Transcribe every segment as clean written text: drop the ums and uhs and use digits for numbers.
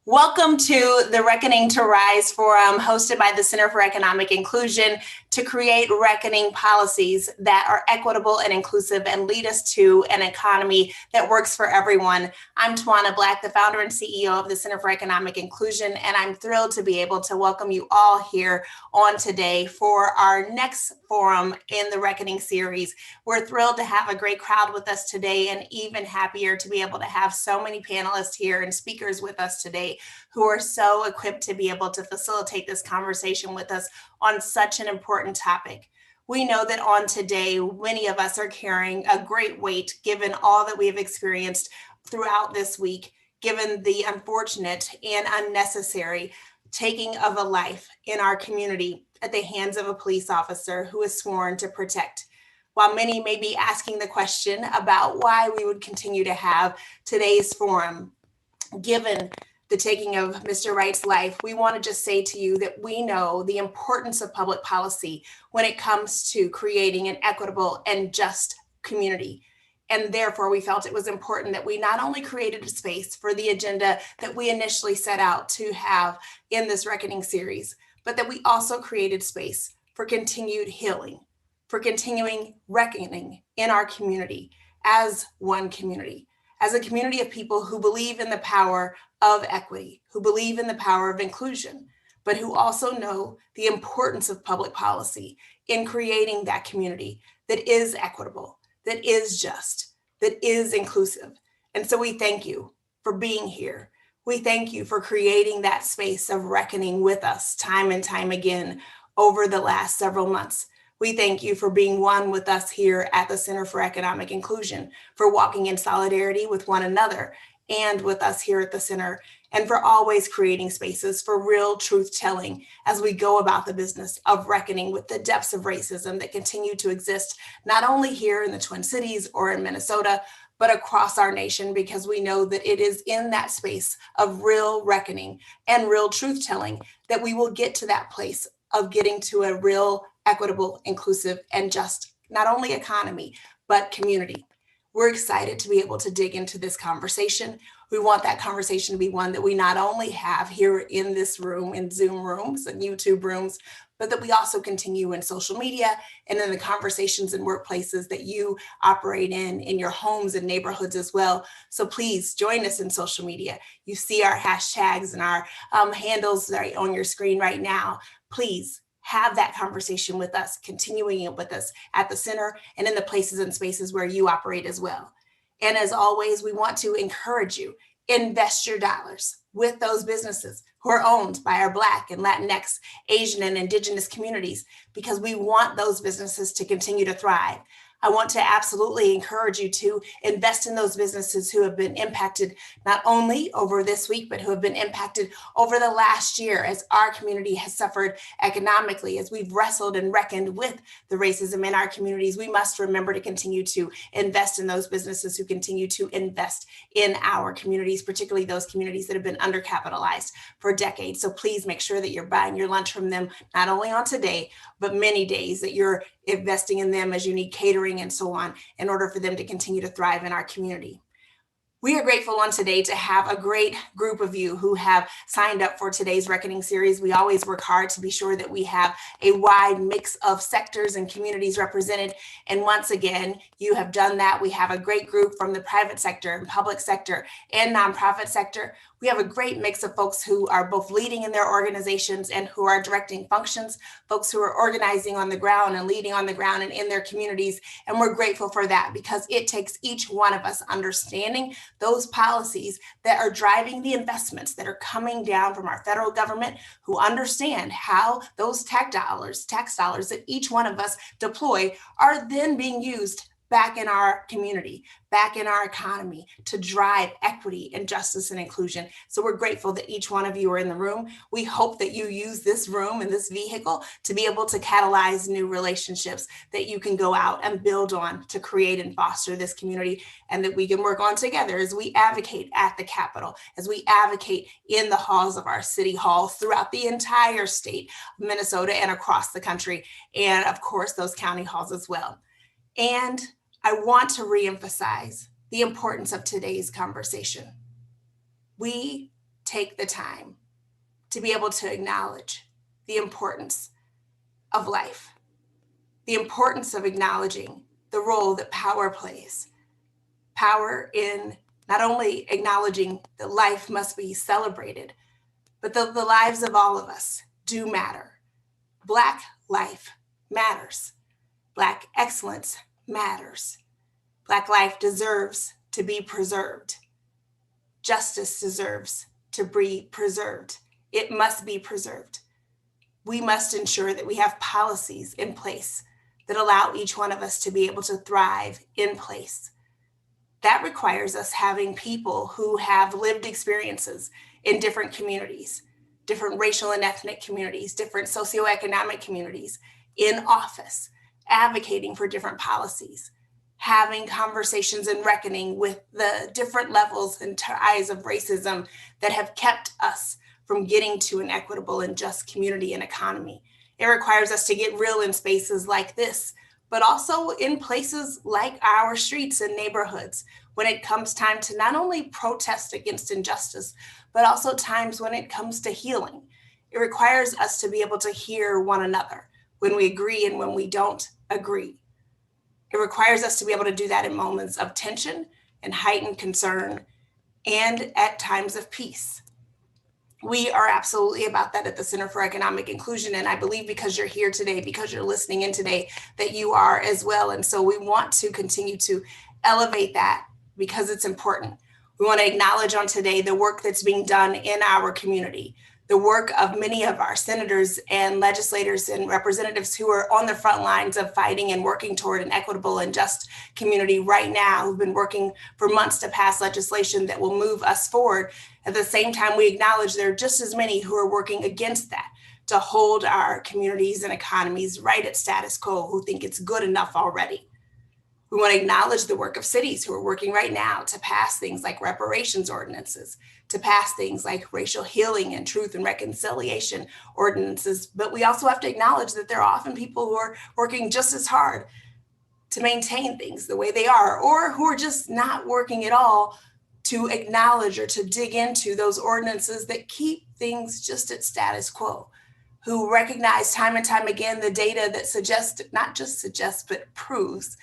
Welcome to the Reckoning to Rise Forum, hosted by the Center for Economic Inclusion, to create reckoning policies that are equitable and inclusive and lead us to an economy that works for everyone. I'm Tawana Black, the founder and CEO of the Center for Economic Inclusion, and I'm thrilled to be able to welcome you all here on today for our next forum in the Reckoning series. We're thrilled to have a great crowd with us today, and even happier to be able to have so many panelists here and speakers with us today who are so equipped to be able to facilitate this conversation with us on such an important topic. We know that on today, many of us are carrying a great weight given all that we have experienced throughout this week, given the unfortunate and unnecessary taking of a life in our community at the hands of a police officer who is sworn to protect. While many may be asking the question about why we would continue to have today's forum, given the taking of Mr. Wright's life, we want to just say to you that we know the importance of public policy when it comes to creating an equitable and just community. And therefore, we felt it was important that we not only created a space for the agenda that we initially set out to have in this Reckoning series, but that we also created space for continued healing, for continuing reckoning in our community as one community, as a community of people who believe in the power of equity, who believe in the power of inclusion, but who also know the importance of public policy in creating that community that is equitable, that is just, that is inclusive. And so we thank you for being here. We thank you for creating that space of reckoning with us time and time again over the last several months. We thank you for being one with us here at the Center for Economic Inclusion, for walking in solidarity with one another and with us here at the center, and for always creating spaces for real truth telling as we go about the business of reckoning with the depths of racism that continue to exist, not only here in the Twin Cities or in Minnesota, but across our nation, because we know that it is in that space of real reckoning and real truth telling that we will get to that place of getting to a real, equitable, inclusive, and just not only economy, but community. We're excited to be able to dig into this conversation. We want that conversation to be one that we not only have here in this room, in Zoom rooms and YouTube rooms, but that we also continue in social media and in the conversations and workplaces that you operate in your homes and neighborhoods as well. So please join us in social media. You see our hashtags and our handles right on your screen right now. Please have that conversation with us, continuing it with us at the center and in the places and spaces where you operate as well. And as always, we want to encourage you, invest your dollars with those businesses who are owned by our Black and Latinx, Asian and Indigenous communities, because we want those businesses to continue to thrive. I want to absolutely encourage you to invest in those businesses who have been impacted not only over this week, but who have been impacted over the last year as our community has suffered economically, as we've wrestled and reckoned with the racism in our communities. We must remember to continue to invest in those businesses who continue to invest in our communities, particularly those communities that have been undercapitalized for decades. So please make sure that you're buying your lunch from them, not only on today, but many days, that you're investing in them as you need catering and so on in order for them to continue to thrive in our community. We are grateful on today to have a great group of you who have signed up for today's Reckoning series. We always work hard to be sure that we have a wide mix of sectors and communities represented. And once again, you have done that. We have a great group from the private sector and public sector and nonprofit sector. We have a great mix of folks who are both leading in their organizations and who are directing functions, folks who are organizing on the ground and leading on the ground and in their communities. And we're grateful for that, because it takes each one of us understanding those policies that are driving the investments that are coming down from our federal government, who understand how those tax dollars that each one of us deploy are then being used back in our community, back in our economy, to drive equity and justice and inclusion. So we're grateful that each one of you are in the room. We hope that you use this room and this vehicle to be able to catalyze new relationships that you can go out and build on to create and foster this community, and that we can work on together as we advocate at the Capitol, as we advocate in the halls of our city halls throughout the entire state of Minnesota and across the country, and of course, those county halls as well. And I want to reemphasize the importance of today's conversation. We take the time to be able to acknowledge the importance of life, the importance of acknowledging the role that power plays. Power in not only acknowledging that life must be celebrated, but the lives of all of us do matter. Black life matters. Black excellence matters. Black life deserves to be preserved. Justice deserves to be preserved. It must be preserved. We must ensure that we have policies in place that allow each one of us to be able to thrive in place. That requires us having people who have lived experiences in different communities, different racial and ethnic communities, different socioeconomic communities in office, advocating for different policies, having conversations and reckoning with the different levels and ties of racism that have kept us from getting to an equitable and just community and economy. It requires us to get real in spaces like this, but also in places like our streets and neighborhoods when it comes time to not only protest against injustice, but also times when it comes to healing. It requires us to be able to hear one another when we agree and when we don't agree. It requires us to be able to do that in moments of tension and heightened concern and at times of peace. We are absolutely about that at the Center for Economic Inclusion. And I believe because you're here today, because you're listening in today, that you are as well. And so we want to continue to elevate that because it's important. We want to acknowledge on today the work that's being done in our community, the work of many of our senators and legislators and representatives who are on the front lines of fighting and working toward an equitable and just community right now, who've been working for months to pass legislation that will move us forward. At the same time, we acknowledge there are just as many who are working against that to hold our communities and economies right at status quo, who think it's good enough already. We want to acknowledge the work of cities who are working right now to pass things like reparations ordinances, to pass things like racial healing and truth and reconciliation ordinances. But we also have to acknowledge that there are often people who are working just as hard to maintain things the way they are, or who are just not working at all to acknowledge or to dig into those ordinances that keep things just at status quo, who recognize time and time again the data that suggests, not just suggests, but proves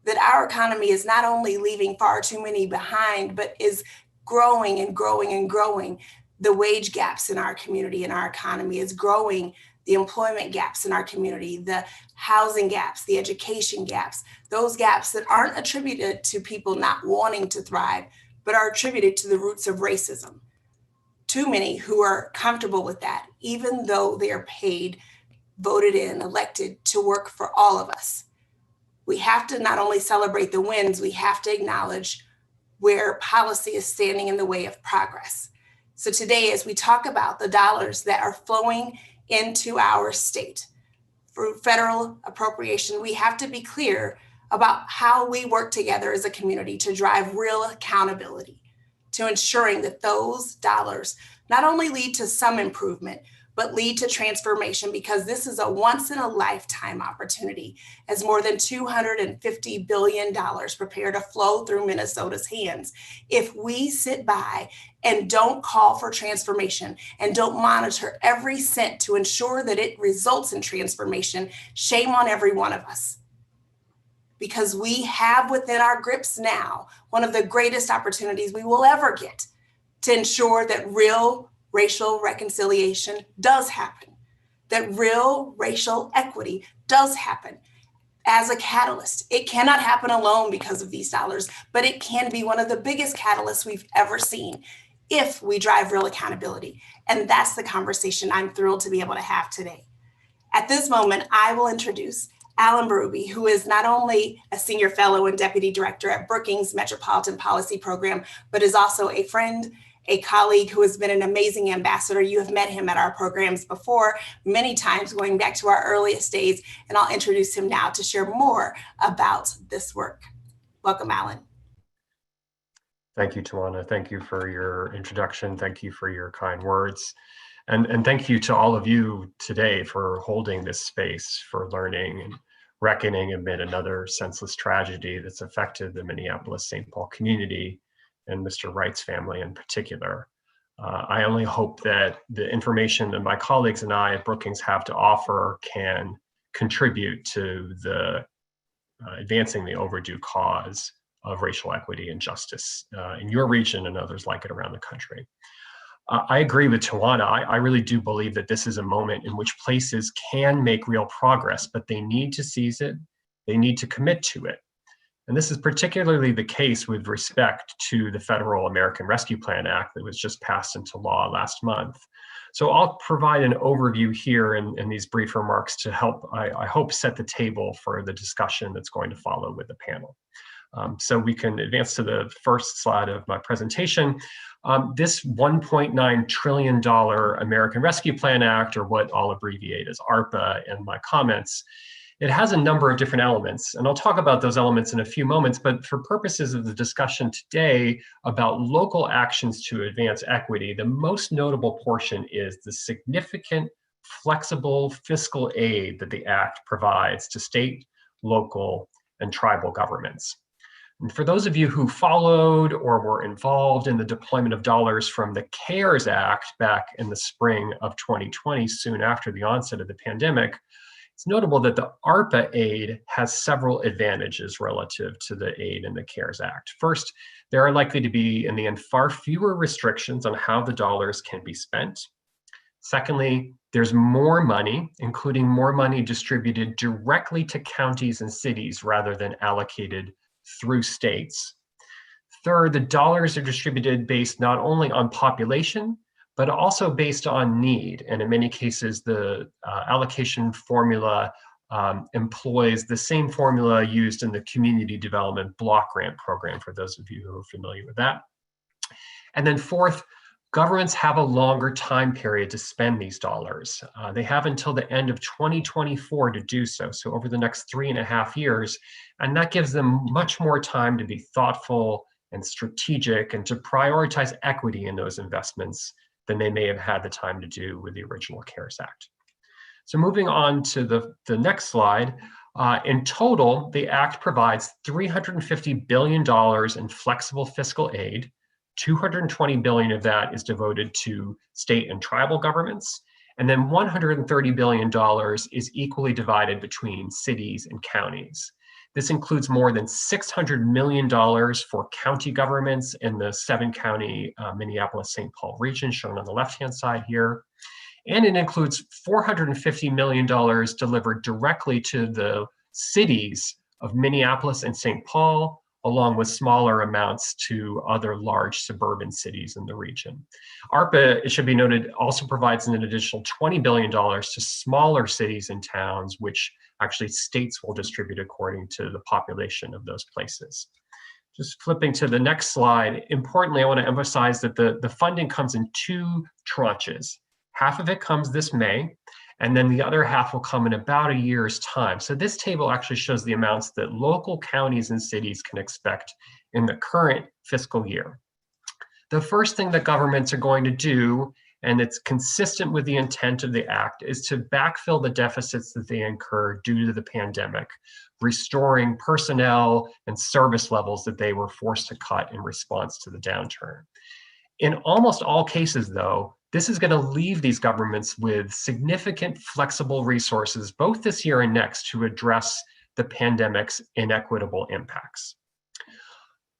that our economy is not only leaving far too many behind, but is growing and growing and growing. The wage gaps in our community and our economy is growing. The employment gaps in our community, the housing gaps, the education gaps, those gaps that aren't attributed to people not wanting to thrive, but are attributed to the roots of racism. Too many who are comfortable with that, even though they are paid, voted in, elected to work for all of us. We have to not only celebrate the wins, we have to acknowledge where policy is standing in the way of progress. So today, as we talk about the dollars that are flowing into our state for federal appropriation, we have to be clear about how we work together as a community to drive real accountability, to ensuring that those dollars not only lead to some improvement, but lead to transformation, because this is a once in a lifetime opportunity as more than $250 billion prepare to flow through Minnesota's hands. If we sit by and don't call for transformation and don't monitor every cent to ensure that it results in transformation, shame on every one of us. Because we have within our grips now one of the greatest opportunities we will ever get to ensure that real racial reconciliation does happen, that real racial equity does happen as a catalyst. It cannot happen alone because of these dollars, but it can be one of the biggest catalysts we've ever seen if we drive real accountability. And that's the conversation I'm thrilled to be able to have today. At this moment, I will introduce Alan Berube, who is not only a senior fellow and deputy director at Brookings Metropolitan Policy Program, but is also a friend, a colleague who has been an amazing ambassador. You have met him at our programs before, many times going back to our earliest days, and I'll introduce him now to share more about this work. Welcome, Alan. Thank you, Tawana. Thank you for your introduction. Thank you for your kind words. And thank you to all of you today for holding this space, for learning and reckoning amid another senseless tragedy that's affected the Minneapolis-St. Paul community and Mr. Wright's family in particular. I only hope that the information that my colleagues and I at Brookings have to offer can contribute to the advancing the overdue cause of racial equity and justice in your region and others like it around the country. I agree with Tawana. I really do believe that this is a moment in which places can make real progress, but they need to seize it. They need to commit to it. And this is particularly the case with respect to the Federal American Rescue Plan Act that was just passed into law last month. So I'll provide an overview here in these brief remarks to help, I hope, set the table for the discussion that's going to follow with the panel. So we can advance to the first slide of my presentation. This $1.9 trillion American Rescue Plan Act, or what I'll abbreviate as ARPA in my comments, it has a number of different elements, and I'll talk about those elements in a few moments, but for purposes of the discussion today about local actions to advance equity, the most notable portion is the significant flexible fiscal aid that the Act provides to state, local, and tribal governments. And for those of you who followed or were involved in the deployment of dollars from the CARES Act back in the spring of 2020, soon after the onset of the pandemic, it's notable that the ARPA aid has several advantages relative to the aid in the CARES Act. First, there are likely to be, in the end, far fewer restrictions on how the dollars can be spent. Secondly, there's more money, including more money distributed directly to counties and cities rather than allocated through states. Third, the dollars are distributed based not only on population, but also based on need. And in many cases, the allocation formula employs the same formula used in the Community Development Block Grant Program, for those of you who are familiar with that. And then fourth, governments have a longer time period to spend these dollars. They have until the end of 2024 to do so, so over the next 3.5 years, and that gives them much more time to be thoughtful and strategic and to prioritize equity in those investments than they may have had the time to do with the original CARES Act. So moving on to the next slide, in total, the Act provides $350 billion in flexible fiscal aid. $220 billion of that is devoted to state and tribal governments, and then $130 billion is equally divided between cities and counties. This includes more than $600 million for county governments in the 7-county Minneapolis-St. Paul region, shown on the left-hand side here. And it includes $450 million delivered directly to the cities of Minneapolis and St. Paul, along with smaller amounts to other large suburban cities in the region. ARPA, it should be noted, also provides an additional $20 billion to smaller cities and towns, which actually states will distribute according to the population of those places. Just flipping to the next slide, importantly, I want to emphasize that the funding comes in 2 tranches. Half of it comes this May, and then the other half will come in about a year's time. So this table actually shows the amounts that local counties and cities can expect in the current fiscal year. The first thing that governments are going to do, and it's consistent with the intent of the Act, is to backfill the deficits that they incurred due to the pandemic, restoring personnel and service levels that they were forced to cut in response to the downturn. In almost all cases, though, this is going to leave these governments with significant flexible resources, both this year and next, to address the pandemic's inequitable impacts.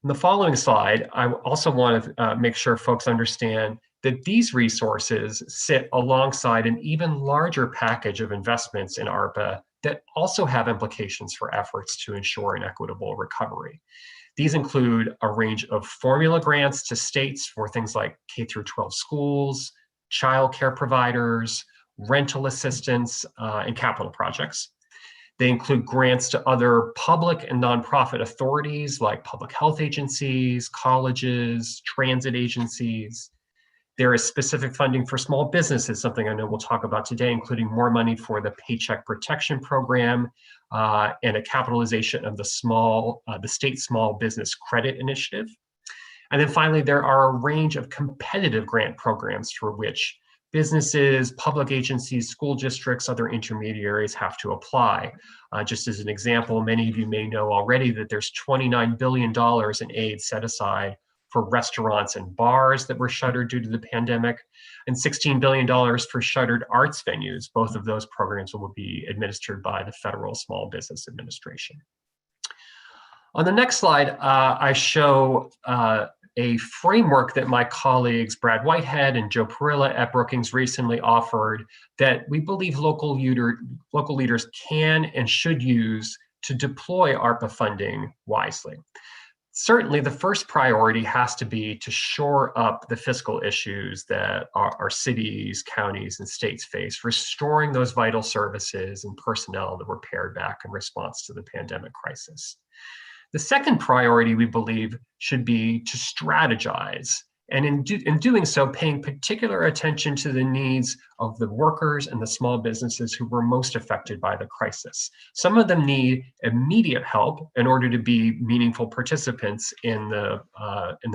In the following slide, I also want to make sure folks understand that these resources sit alongside an even larger package of investments in ARPA that also have implications for efforts to ensure an equitable recovery. These include a range of formula grants to states for things like K-12 schools, childcare providers, rental assistance, and capital projects. They include grants to other public and nonprofit authorities like public health agencies, colleges, transit agencies. There is specific funding for small businesses, something I know we'll talk about today, including more money for the Paycheck Protection Program and a capitalization of the state small business credit initiative. And then finally, there are a range of competitive grant programs for which businesses, public agencies, school districts, other intermediaries have to apply. Just as an example, many of you may know already that there's $29 billion in aid set aside for restaurants and bars that were shuttered due to the pandemic, and $16 billion for shuttered arts venues. Both of those programs will be administered by the Federal Small Business Administration. On the next slide, I show a framework that my colleagues Brad Whitehead and Joe Perilla at Brookings recently offered that we believe local leaders can and should use to deploy ARPA funding wisely. Certainly, the first priority has to be to shore up the fiscal issues that our cities, counties, and states face, restoring those vital services and personnel that were pared back in response to the pandemic crisis. The second priority, we believe, should be to strategize, and in doing so, paying particular attention to the needs of the workers and the small businesses who were most affected by the crisis. Some of them need immediate help in order to be meaningful participants in the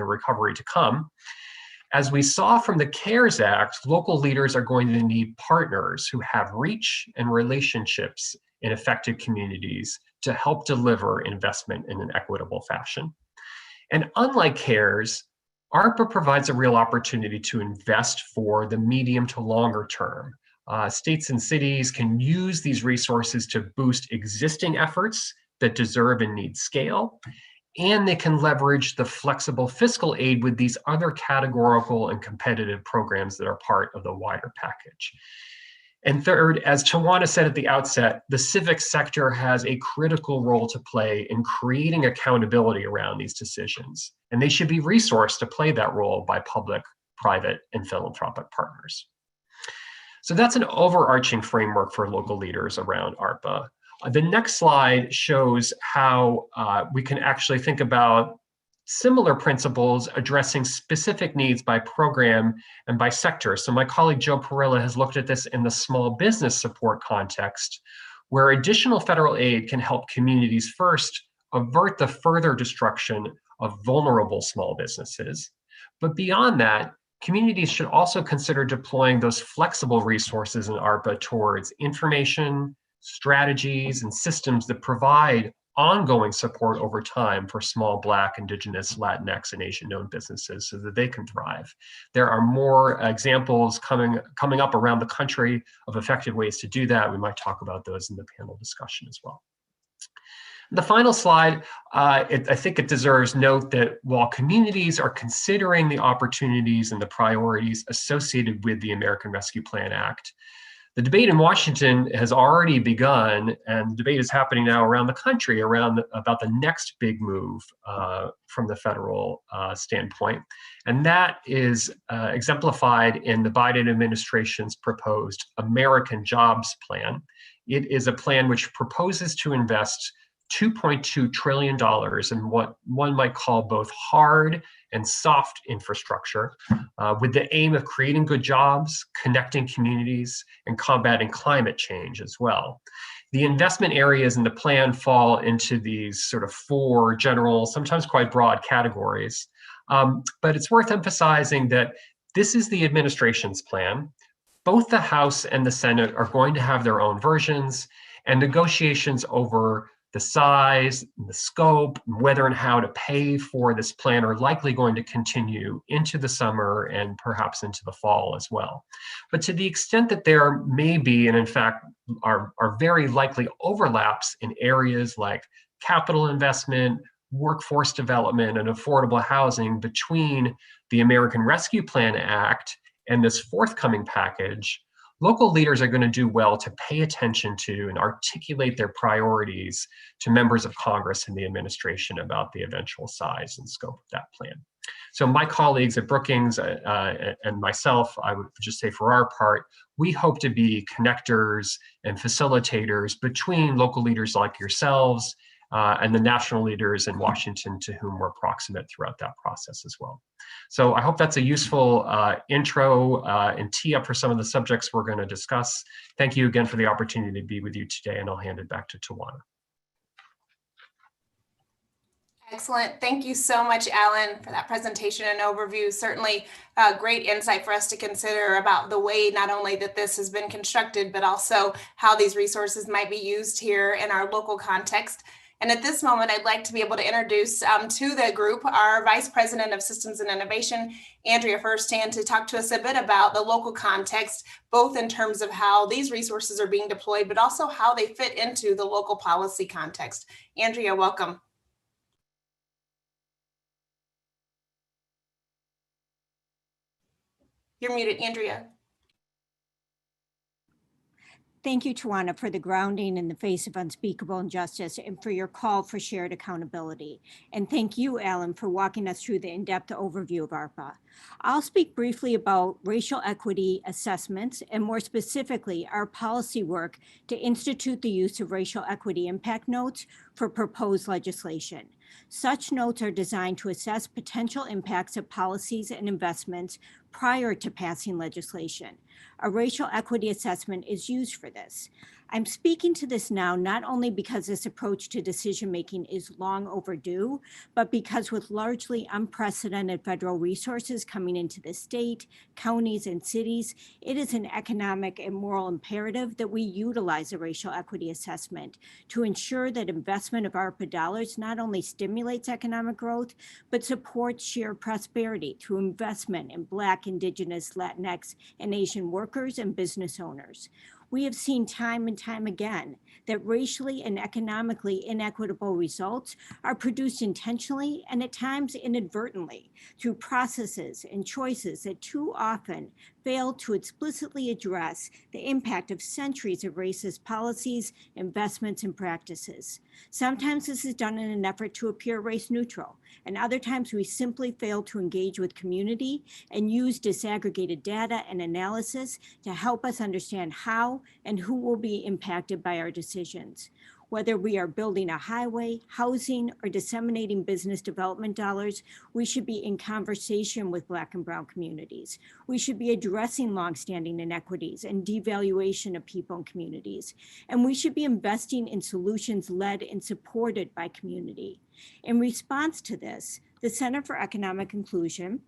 recovery to come. As we saw from the CARES Act, local leaders are going to need partners who have reach and relationships in affected communities to help deliver investment in an equitable fashion. And unlike CARES, ARPA provides a real opportunity to invest for the medium to longer term. States and cities can use these resources to boost existing efforts that deserve and need scale, and they can leverage the flexible fiscal aid with these other categorical and competitive programs that are part of the wider package. And third, as Tawana said at the outset, the civic sector has a critical role to play in creating accountability around these decisions, and they should be resourced to play that role by public, private, and philanthropic partners. So that's an overarching framework for local leaders around ARPA. The next slide shows how we can actually think about similar principles addressing specific needs by program and by sector. So my colleague Joe Perilla has looked at this in the small business support context, where additional federal aid can help communities first avert the further destruction of vulnerable small businesses. But beyond that, communities should also consider deploying those flexible resources in ARPA towards information, strategies, and systems that provide ongoing support over time for small Black, Indigenous, Latinx, and Asian-owned businesses so that they can thrive. There are more examples coming up around the country of effective ways to do that. We might talk about those in the panel discussion as well. The final slide, I think it deserves note that while communities are considering the opportunities and the priorities associated with the American Rescue Plan Act, the debate in Washington has already begun, and the debate is happening now around the country about the next big move from the federal standpoint. And that is exemplified in the Biden administration's proposed American Jobs Plan. It is a plan which proposes to invest $2.2 trillion in what one might call both hard and soft infrastructure, with the aim of creating good jobs, connecting communities, and combating climate change as well. The investment areas in the plan fall into these sort of four general, sometimes quite broad categories. But it's worth emphasizing that this is the administration's plan. Both the House and the Senate are going to have their own versions, and negotiations over the size, the scope, whether and how to pay for this plan are likely going to continue into the summer and perhaps into the fall as well. But to the extent that there may be, and in fact are very likely overlaps in areas like capital investment, workforce development, and affordable housing between the American Rescue Plan Act and this forthcoming package, local leaders are going to do well to pay attention to and articulate their priorities to members of Congress and the administration about the eventual size and scope of that plan. So my colleagues at Brookings and myself, I would just say for our part, we hope to be connectors and facilitators between local leaders like yourselves and the national leaders in Washington to whom we're proximate throughout that process as well. So I hope that's a useful intro and tee up for some of the subjects we're going to discuss. Thank you again for the opportunity to be with you today, and I'll hand it back to Tawana. Excellent. Thank you so much, Alan, for that presentation and overview. Certainly great insight for us to consider about the way not only that this has been constructed, but also how these resources might be used here in our local context. And at this moment, I'd like to be able to introduce to the group our Vice President of Systems and Innovation, Andrea Firsthand, to talk to us a bit about the local context, both in terms of how these resources are being deployed, but also how they fit into the local policy context. Andrea, welcome. You're muted, Andrea. Thank you, Tawana, for the grounding in the face of unspeakable injustice and for your call for shared accountability. And thank you, Alan, for walking us through the in-depth overview of ARPA. I'll speak briefly about racial equity assessments and more specifically, our policy work to institute the use of racial equity impact notes for proposed legislation. Such notes are designed to assess potential impacts of policies and investments prior to passing legislation. A racial equity assessment is used for this. I'm speaking to this now not only because this approach to decision-making is long overdue, but because with largely unprecedented federal resources coming into the state, counties, and cities, it is an economic and moral imperative that we utilize a racial equity assessment to ensure that investment of ARPA dollars not only stimulates economic growth, but supports shared prosperity through investment in Black, Indigenous, Latinx, and Asian workers and business owners. We have seen time and time again that racially and economically inequitable results are produced intentionally and at times inadvertently through processes and choices that too often fail to explicitly address the impact of centuries of racist policies, investments, and practices. Sometimes this is done in an effort to appear race neutral, and other times we simply fail to engage with community and use disaggregated data and analysis to help us understand how and who will be impacted by our decisions. Whether we are building a highway, housing, or disseminating business development dollars, we should be in conversation with Black and Brown communities. We should be addressing longstanding inequities and devaluation of people and communities. And we should be investing in solutions led and supported by community. In response to this, the Center for Economic Inclusion,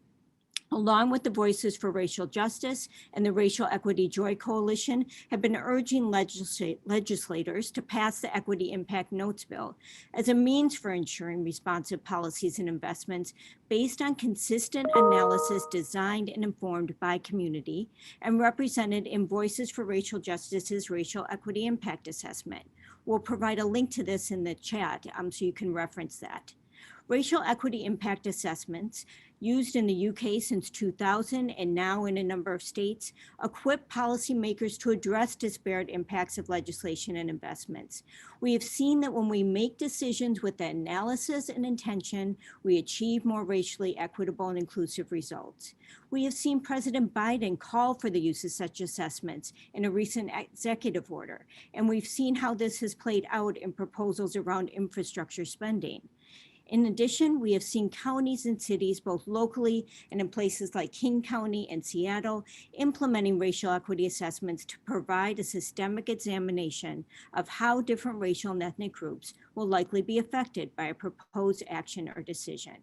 along with the Voices for Racial Justice and the Racial Equity Joy Coalition, have been urging legislators to pass the Equity Impact Notes Bill as a means for ensuring responsive policies and investments based on consistent analysis designed and informed by community and represented in Voices for Racial Justice's Racial Equity Impact Assessment. We'll provide a link to this in the chat so you can reference that. Racial equity impact assessments, used in the UK since 2000 and now in a number of states, equip policymakers to address disparate impacts of legislation and investments. We have seen that when we make decisions with the analysis and intention, we achieve more racially equitable and inclusive results. We have seen President Biden call for the use of such assessments in a recent executive order, and we've seen how this has played out in proposals around infrastructure spending. In addition, we have seen counties and cities, both locally and in places like King County and Seattle, implementing racial equity assessments to provide a systemic examination of how different racial and ethnic groups will likely be affected by a proposed action or decision.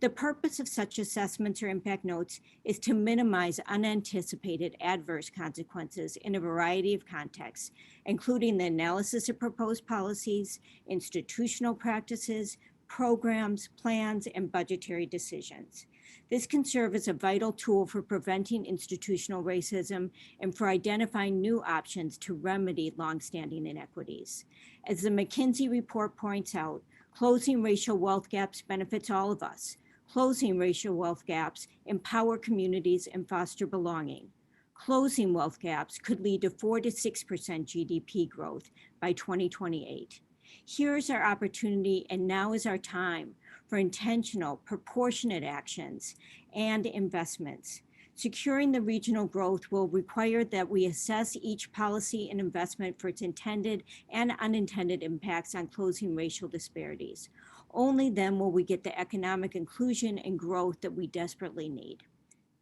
The purpose of such assessments or impact notes is to minimize unanticipated adverse consequences in a variety of contexts, including the analysis of proposed policies, institutional practices, programs, plans, and budgetary decisions. This can serve as a vital tool for preventing institutional racism and for identifying new options to remedy longstanding inequities. As the McKinsey report points out, closing racial wealth gaps benefits all of us. Closing racial wealth gaps empower communities and foster belonging. Closing wealth gaps could lead to 4 to 6% GDP growth by 2028. Here's our opportunity, and now is our time for intentional, proportionate actions and investments. Securing the regional growth will require that we assess each policy and investment for its intended and unintended impacts on closing racial disparities. Only then will we get the economic inclusion and growth that we desperately need.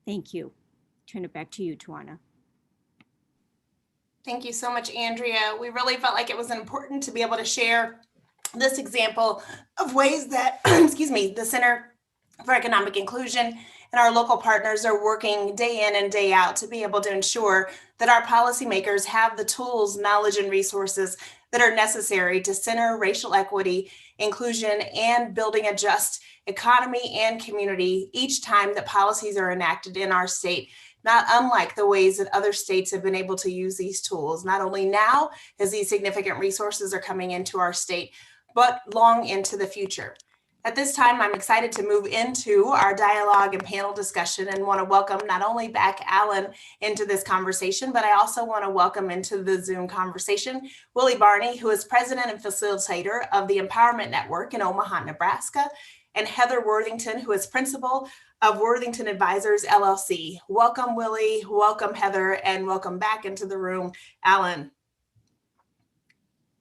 Thank you. Turn it back to you, Tawana. Thank you so much, Andrea. We really felt like it was important to be able to share this example of ways that, excuse me, the Center for Economic Inclusion and our local partners are working day in and day out to be able to ensure that our policymakers have the tools, knowledge, and resources that are necessary to center racial equity, inclusion, and building a just economy and community each time that policies are enacted in our state, not unlike the ways that other states have been able to use these tools, not only now as these significant resources are coming into our state, but long into the future. At this time, I'm excited to move into our dialogue and panel discussion and want to welcome not only back Alan into this conversation, but I also want to welcome into the Zoom conversation Willie Barney, who is president and facilitator of the Empowerment Network in Omaha, Nebraska, and Heather Worthington, who is principal of Worthington Advisors, LLC. Welcome, Willie, welcome, Heather, and welcome back into the room, Alan.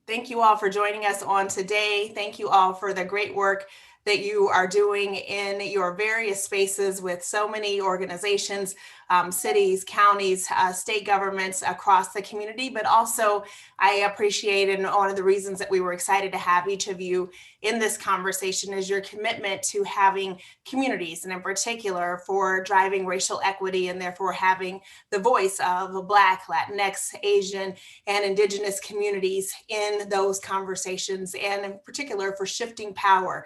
Thank you all for joining us on today. Thank you all for the great work that you are doing in your various spaces with so many organizations, cities, counties, state governments across the community, but also I appreciate, and one of the reasons that we were excited to have each of you in this conversation is your commitment to having communities, and in particular for driving racial equity and therefore having the voice of Black, Latinx, Asian, and Indigenous communities in those conversations, and in particular for shifting power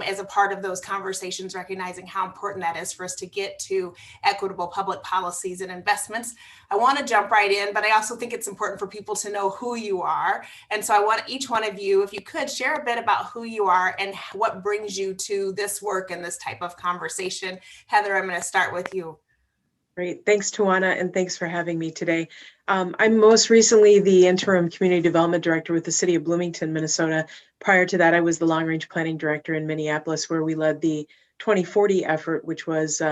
as a part of those conversations, recognizing how important that is for us to get to equitable public policies and investments. I want to jump right in, but I also think it's important for people to know who you are. And so I want each one of you, if you could, share a bit about who you are and what brings you to this work and this type of conversation. Heather, I'm going to start with you. Great. Thanks, Tawana, and thanks for having me today. I'm most recently the interim community development director with the city of Bloomington, Minnesota. Prior to that, I was the long range planning director in Minneapolis, where we led the 2040 effort, which was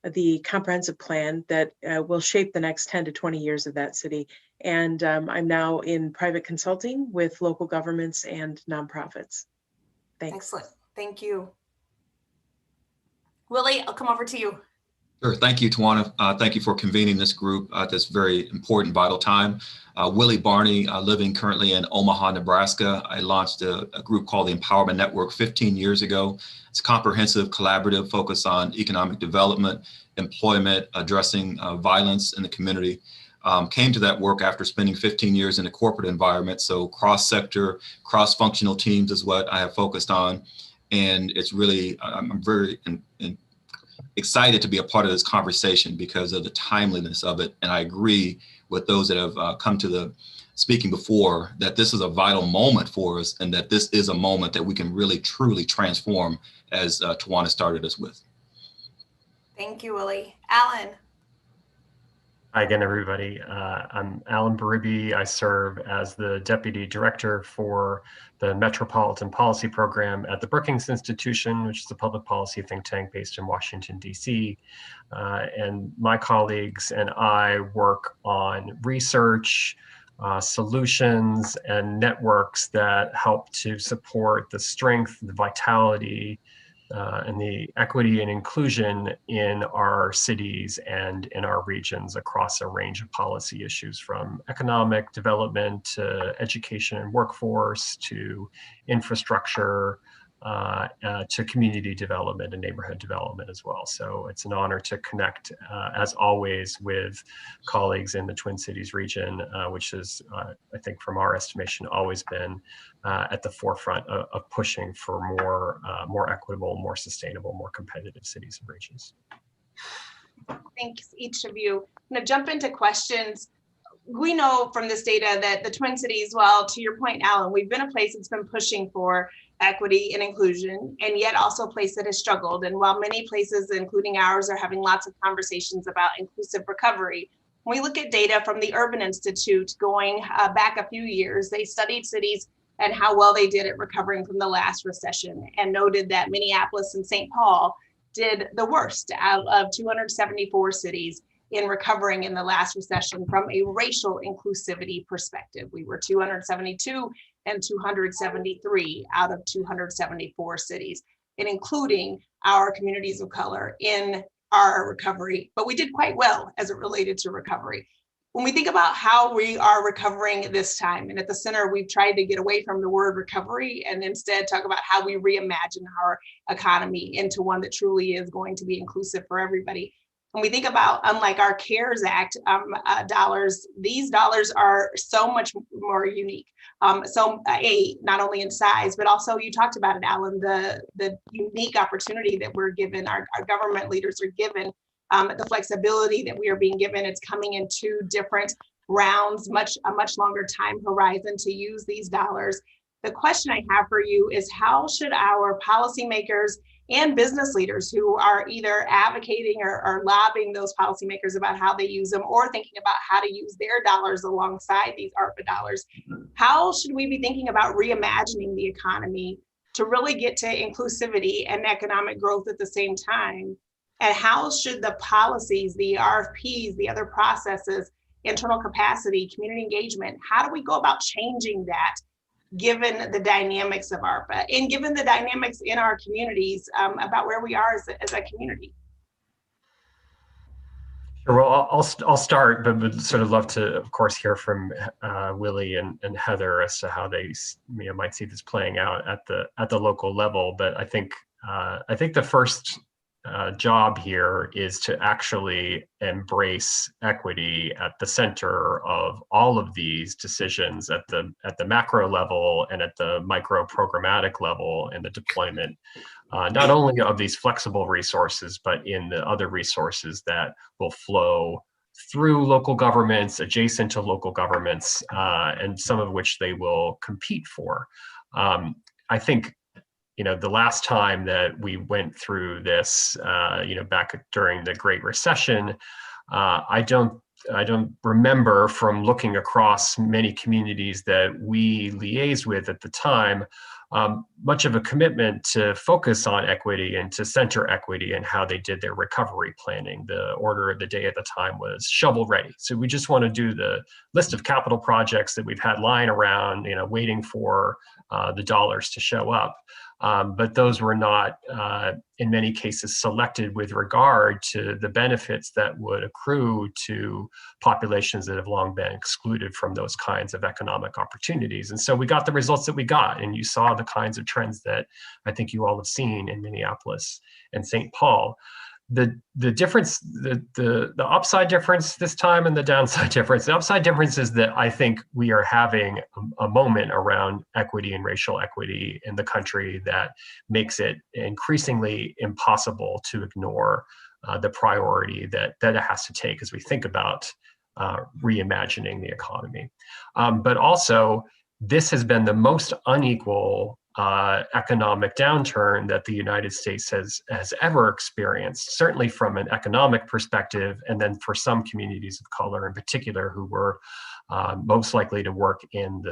the comprehensive plan that will shape the next 10 to 20 years of that city. And I'm now in private consulting with local governments and nonprofits. Thanks. Excellent. Thank you. Willie, I'll come over to you. Sure. Thank you, Tawana. Thank you for convening this group at this very important, vital time. Willie Barney, living currently in Omaha, Nebraska. I launched a group called the Empowerment Network 15 years ago. It's a comprehensive, collaborative focus on economic development, employment, addressing violence in the community. Came to that work after spending 15 years in a corporate environment. So cross-sector, cross-functional teams is what I have focused on. And it's really, I'm very excited to be a part of this conversation because of the timeliness of it. And I agree with those that have come to the speaking before that this is a vital moment for us and that this is a moment that we can really, truly transform as Tawana started us with. Thank you, Willie. Alan. Hi again, everybody. I'm Alan Berube. I serve as the Deputy Director for the Metropolitan Policy Program at the Brookings Institution, which is a public policy think tank based in Washington, D.C. And my colleagues and I work on research, solutions, and networks that help to support the strength, the vitality, and the equity and inclusion in our cities and in our regions across a range of policy issues, from economic development to education and workforce to infrastructure to community development and neighborhood development as well. So it's an honor to connect, as always, with colleagues in the Twin Cities region, which is, I think from our estimation, always been at the forefront of pushing for more equitable, more sustainable, more competitive cities and regions. Thanks, each of you. I'm going to jump into questions. We know from this data that the Twin Cities, well, to your point, Alan, we've been a place that's been pushing for equity and inclusion, and yet also a place that has struggled. And while many places, including ours, are having lots of conversations about inclusive recovery, when we look at data from the Urban Institute going back a few years, they studied cities and how well they did at recovering from the last recession, and noted that Minneapolis and St. Paul did the worst out of 274 cities in recovering in the last recession from a racial inclusivity perspective. We were 272 and 273 out of 274 cities, and including our communities of color in our recovery, but we did quite well as it related to recovery. when we think about how we are recovering this time, and at the center, we've tried to get away from the word recovery and instead talk about how we reimagine our economy into one that truly is going to be inclusive for everybody. When we think about, unlike our CARES Act dollars, these dollars are so much more unique. Not only in size, but also you talked about it, Alan, the unique opportunity that we're given, our government leaders are given, the flexibility that we are being given. It's coming in 2 different rounds, a much longer time horizon to use these dollars. The question I have for you is, how should our policymakers and business leaders who are either advocating or lobbying those policymakers about how they use them, or thinking about how to use their dollars alongside these ARPA dollars, how should we be thinking about reimagining the economy to really get to inclusivity and economic growth at the same time? And how should the policies, the RFPs, the other processes, internal capacity, community engagement, how do we go about changing that, given the dynamics of ARPA and given the dynamics in our communities about where we are as a community? Sure. Well, I'll start, but would sort of love to, of course, hear from Willie and Heather as to how they might see this playing out at the local level. But I think the first job here is to actually embrace equity at the center of all of these decisions at the macro level and at the micro programmatic level in the deployment, not only of these flexible resources, but in the other resources that will flow through local governments, adjacent to local governments, and some of which they will compete for. I think the last time that we went through this, back during the Great Recession, I don't remember, from looking across many communities that we liaised with at the time, much of a commitment to focus on equity and to center equity and how they did their recovery planning. The order of the day at the time was shovel ready. So we just want to do the list of capital projects that we've had lying around, waiting for the dollars to show up. But those were not, in many cases, selected with regard to the benefits that would accrue to populations that have long been excluded from those kinds of economic opportunities. And so we got the results that we got, and you saw the kinds of trends that I think you all have seen in Minneapolis and St. Paul. The difference, the upside difference this time and the downside difference. The upside difference is that I think we are having a moment around equity and racial equity in the country that makes it increasingly impossible to ignore the priority that it has to take as we think about reimagining the economy. But also, this has been the most unequal economic downturn that the United States has ever experienced, certainly from an economic perspective, and then for some communities of color in particular who were most likely to work in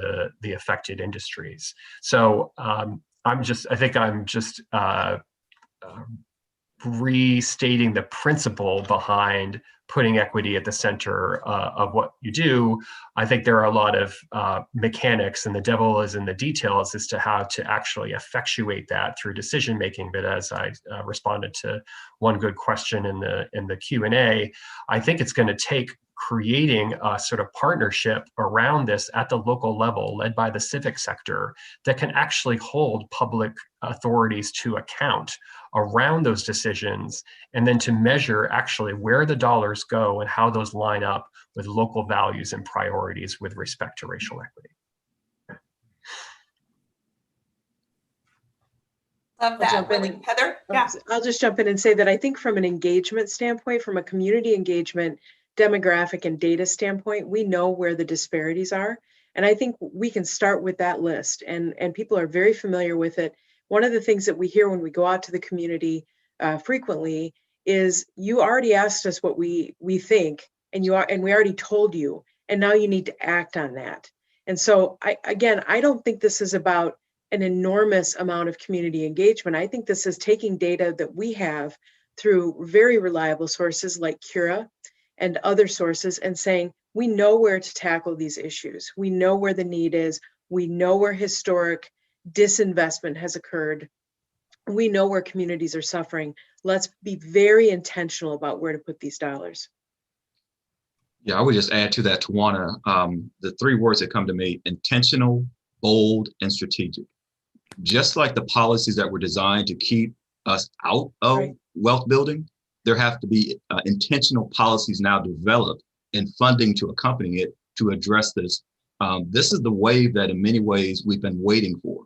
the affected industries. So I think I'm just restating the principle behind putting equity at the center of what you do. I think there are a lot of mechanics, and the devil is in the details as to how to actually effectuate that through decision making. But as I responded to one good question in the Q&A, I think it's going to take creating a sort of partnership around this at the local level, led by the civic sector, that can actually hold public authorities to account around those decisions, and then to measure actually where the dollars go and how those line up with local values and priorities with respect to racial equity. Love that. Heather? Yeah. I'll just jump in and say that I think from an engagement standpoint, from a community engagement, demographic and data standpoint, we know where the disparities are. And I think we can start with that list, and people are very familiar with it. One of the things that we hear when we go out to the community frequently is, you already asked us what we think, and we already told you, and now you need to act on that. And so I don't think this is about an enormous amount of community engagement. I think this is taking data that we have through very reliable sources like CURA and other sources, and saying, we know where to tackle these issues. We know where the need is. We know where historic disinvestment has occurred. We know where communities are suffering. Let's be very intentional about where to put these dollars. Yeah, I would just add to that, Tawana, the three words that come to me: intentional, bold, and strategic. Just like the policies that were designed to keep us out of Right. wealth building, there have to be intentional policies now developed and funding to accompany it to address this. This is the wave that in many ways we've been waiting for.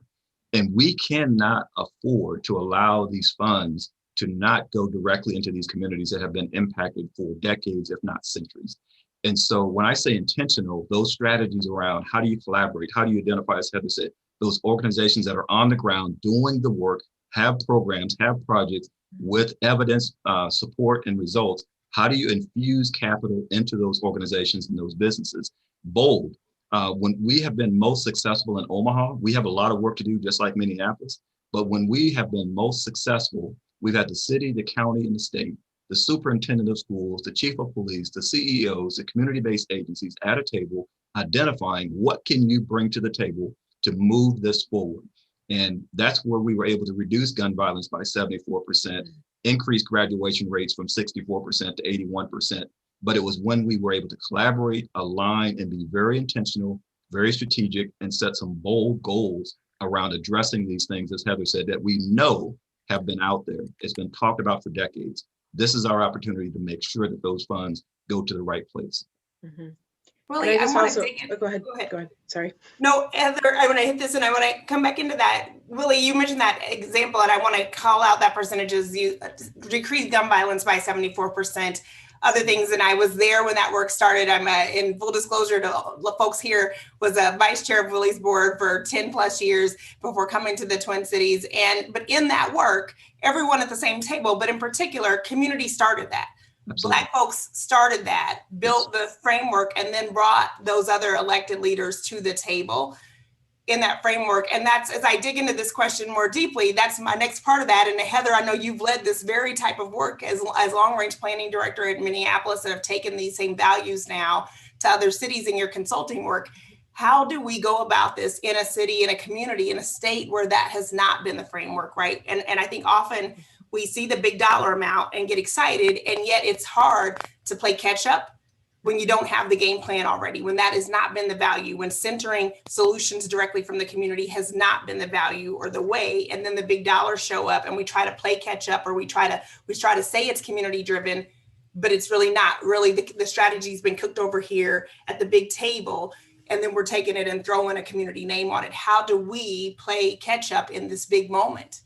And we cannot afford to allow these funds to not go directly into these communities that have been impacted for decades, if not centuries. And so when I say intentional, those strategies around how do you collaborate, how do you identify, as Heather said, those organizations that are on the ground doing the work, have programs, have projects with evidence, support, and results. How do you infuse capital into those organizations and those businesses? Bold. When we have been most successful in Omaha, we have a lot of work to do, just like Minneapolis. But when we have been most successful, we've had the city, the county, and the state, the superintendent of schools, the chief of police, the CEOs, the community-based agencies at a table, identifying what can you bring to the table to move this forward. And that's where we were able to reduce gun violence by 74%, increase graduation rates from 64% to 81%. But it was when we were able to collaborate, align, and be very intentional, very strategic, and set some bold goals around addressing these things, as Heather said, that we know have been out there. It's been talked about for decades. This is our opportunity to make sure that those funds go to the right place. Mhm. Willie, And I just want also- to dig in. Go ahead. Sorry. No, Heather, I want to hit this and I want to come back into that. Willie, you mentioned that example and I want to call out that percentages. You decreased gun violence by 74%. Other things, and I was there when that work started. I'm in full disclosure to the folks here, was a vice chair of Willie's board for 10 plus years before coming to the Twin Cities. But in that work, everyone at the same table, but in particular, community started that. Absolutely. Black folks started that, built the framework, and then brought those other elected leaders to the table in that framework. And that's, as I dig into this question more deeply, that's my next part of that. And Heather, I know you've led this very type of work as long-range planning director in Minneapolis and have taken these same values now to other cities in your consulting work. How do we go about this in a city, in a community, in a state where that has not been the framework, right? And I think often we see the big dollar amount and get excited, and yet it's hard to play catch up when you don't have the game plan already, when that has not been the value, when centering solutions directly from the community has not been the value or the way, and then the big dollars show up and we try to play catch up, or we try to say it's community driven, but it's really not. Really, the strategy's been cooked over here at the big table, and then we're taking it and throwing a community name on it. How do we play catch up in this big moment?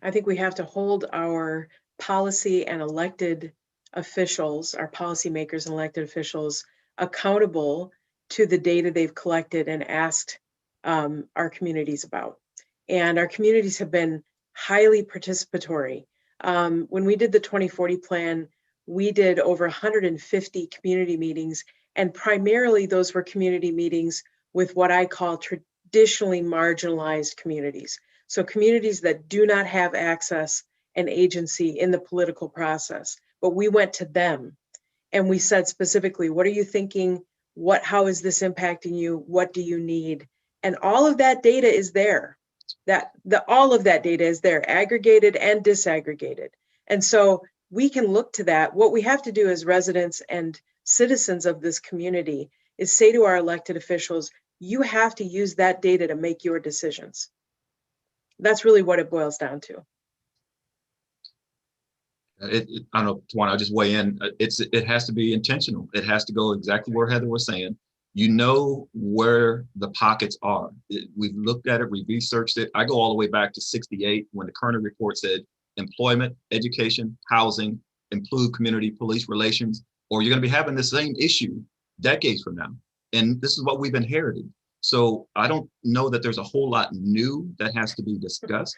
I think we have to hold our policy and elected officials, our policymakers and elected officials, accountable to the data they've collected and asked our communities about. And our communities have been highly participatory. When we did the 2040 plan, we did over 150 community meetings, and primarily those were community meetings with what I call traditionally marginalized communities. So communities that do not have access and agency in the political process. But we went to them and we said specifically, what are you thinking? How is this impacting you? What do you need? And all of that data is there. All of that data is there, aggregated and disaggregated. And so we can look to that. What we have to do as residents and citizens of this community is say to our elected officials, you have to use that data to make your decisions. That's really what it boils down to. I don't know, Tawana, I'll just weigh in. It has to be intentional. It has to go exactly where Heather was saying. You know where the pockets are. We've looked at it, we've researched it. I go all the way back to 68 when the Kerner report said employment, education, housing, improve community police relations, or you're going to be having the same issue decades from now. And this is what we've inherited. So I don't know that there's a whole lot new that has to be discussed.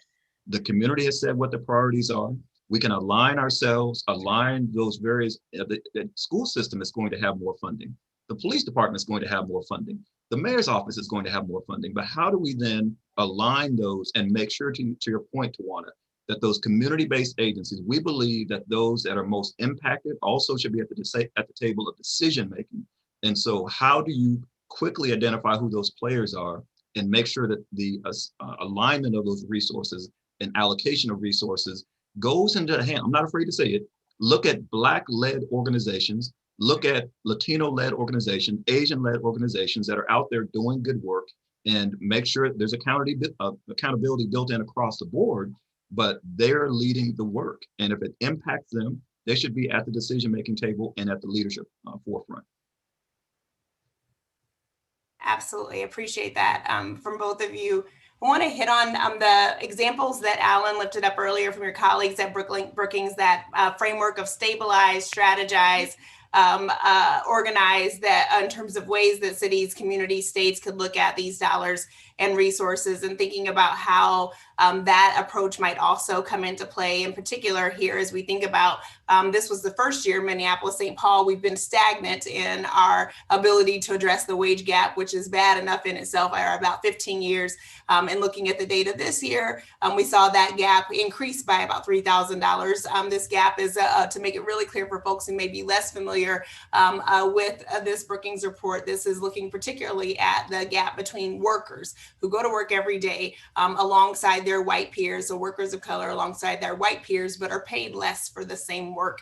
The community has said what the priorities are. We can align ourselves, align those various, the school system is going to have more funding. The police department is going to have more funding. The mayor's office is going to have more funding. But how do we then align those and make sure, to your point, Tawana, that those community-based agencies, we believe that those that are most impacted also should be at the table of decision-making. And so how do you quickly identify who those players are and make sure that the alignment of those resources and allocation of resources goes into the hand? I'm not afraid to say it. Look at Black-led organizations look at Latino-led organizations, Asian-led organizations that are out there doing good work, and make sure there's accountability built in across the board, but they're leading the work. And if it impacts them, they should be at the decision-making table and at the leadership forefront. Absolutely, appreciate that from both of you. I want to hit on the examples that Alan lifted up earlier from your colleagues at Brookings, that framework of stabilize, strategize, organize, that in terms of ways that cities, communities, states could look at these dollars and resources, and thinking about how that approach might also come into play, in particular here as we think about this was the first year Minneapolis, St. Paul, we've been stagnant in our ability to address the wage gap, which is bad enough in itself, for about 15 years. And looking at the data this year, we saw that gap increase by about $3,000. This gap is, to make it really clear for folks who may be less familiar with this Brookings report, this is looking particularly at the gap between workers who go to work every day alongside their white peers, so workers of color alongside their white peers, but are paid less for the same work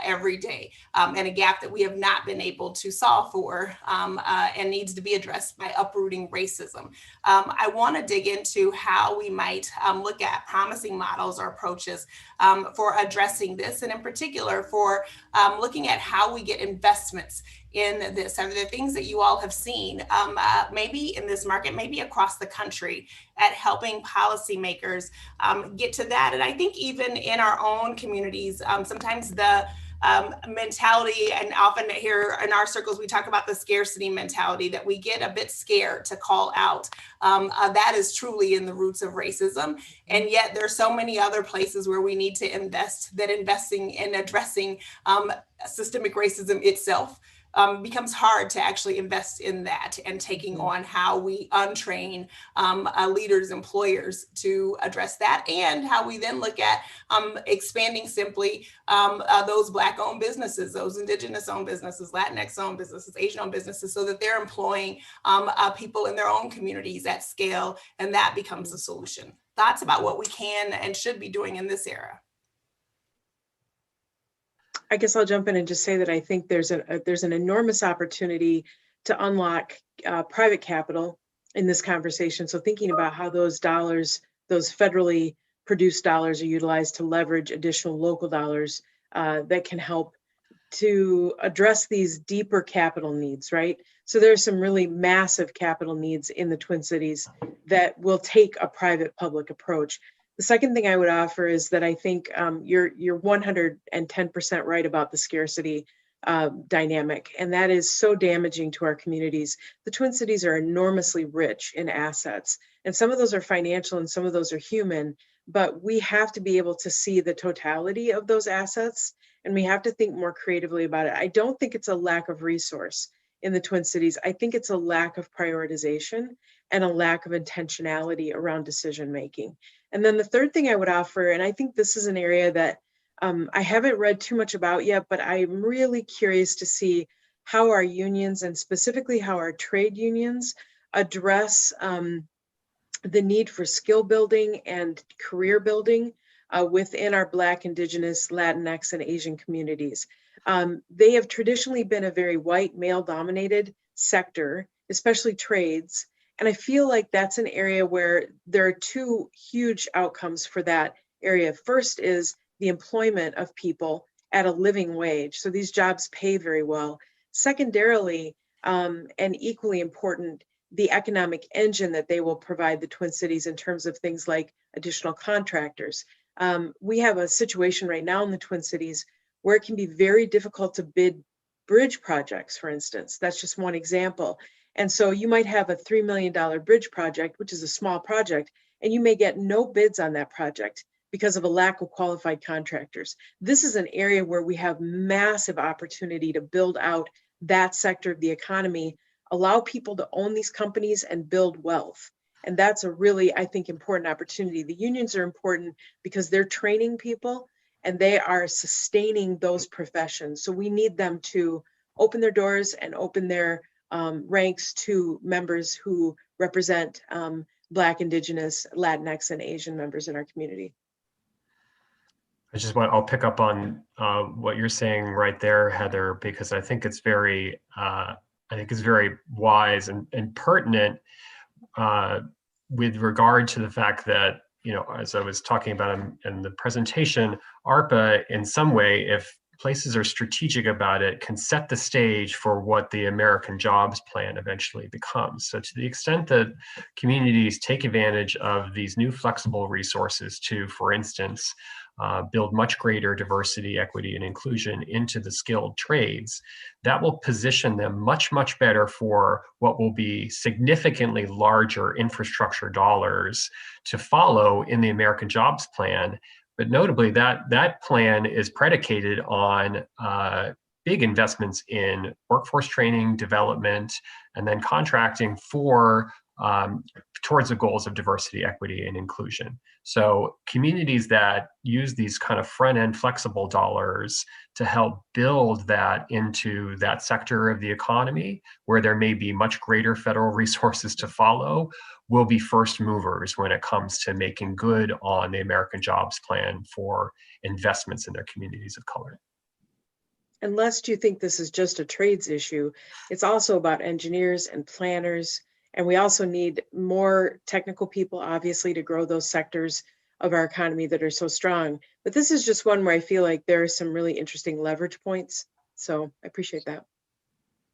every day, and a gap that we have not been able to solve for and needs to be addressed by uprooting racism. I want to dig into how we might look at promising models or approaches for addressing this, and in particular for looking at how we get investments in this. Are there things that you all have seen maybe in this market, maybe across the country, at helping policymakers get to that? And I think even in our own communities, sometimes the mentality, and often here in our circles, we talk about the scarcity mentality, that we get a bit scared to call out. That is truly in the roots of racism. And yet there's so many other places where we need to invest, that investing in addressing systemic racism itself becomes hard to actually invest in that, and taking on how we untrain leaders, employers to address that, and how we then look at expanding simply those Black-owned businesses, those Indigenous-owned businesses, Latinx-owned businesses, Asian-owned businesses, so that they're employing people in their own communities at scale, and that becomes a solution. Thoughts about what we can and should be doing in this era? I guess I'll jump in and just say that I think there's an enormous opportunity to unlock private capital in this conversation. So thinking about how those dollars, those federally produced dollars, are utilized to leverage additional local dollars that can help to address these deeper capital needs, right? So there's some really massive capital needs in the Twin Cities that will take a private-public approach. The second thing I would offer is that I think you're 110% right about the scarcity dynamic, and that is so damaging to our communities. The Twin Cities are enormously rich in assets, and some of those are financial and some of those are human, but we have to be able to see the totality of those assets, and we have to think more creatively about it. I don't think it's a lack of resource in the Twin Cities. I think it's a lack of prioritization and a lack of intentionality around decision making. And then the third thing I would offer, and I think this is an area that I haven't read too much about yet, but I'm really curious to see how our unions, and specifically how our trade unions, address the need for skill building and career building within our Black, Indigenous, Latinx, and Asian communities. They have traditionally been a very white, male-dominated sector, especially trades. And I feel like that's an area where there are two huge outcomes for that area. First is the employment of people at a living wage. So these jobs pay very well. Secondarily, and equally important, the economic engine that they will provide the Twin Cities in terms of things like additional contractors. We have a situation right now in the Twin Cities where it can be very difficult to bid bridge projects, for instance. That's just one example. And so you might have a $3 million bridge project, which is a small project, and you may get no bids on that project because of a lack of qualified contractors. This is an area where we have massive opportunity to build out that sector of the economy, allow people to own these companies and build wealth. And that's a really, I think, important opportunity. The unions are important because they're training people and they are sustaining those professions. So we need them to open their doors and open their ranks to members who represent Black, Indigenous, Latinx, and Asian members in our community. I'll pick up on what you're saying right there, Heather, because I think it's very wise and pertinent with regard to the fact that, as I was talking about in the presentation, ARPA in some way, if places are strategic about it, can set the stage for what the American Jobs Plan eventually becomes. So to the extent that communities take advantage of these new flexible resources to, for instance, build much greater diversity, equity, and inclusion into the skilled trades, that will position them much, much better for what will be significantly larger infrastructure dollars to follow in the American Jobs Plan. But notably, that plan is predicated on big investments in workforce training, development, and then contracting for towards the goals of diversity, equity, and inclusion. So communities that use these kind of front-end flexible dollars to help build that into that sector of the economy, where there may be much greater federal resources to follow, will be first movers when it comes to making good on the American Jobs Plan for investments in their communities of color. And lest you think this is just a trades issue, it's also about engineers and planners. And we also need more technical people, obviously, to grow those sectors of our economy that are so strong. But this is just one where I feel like there are some really interesting leverage points. So I appreciate that.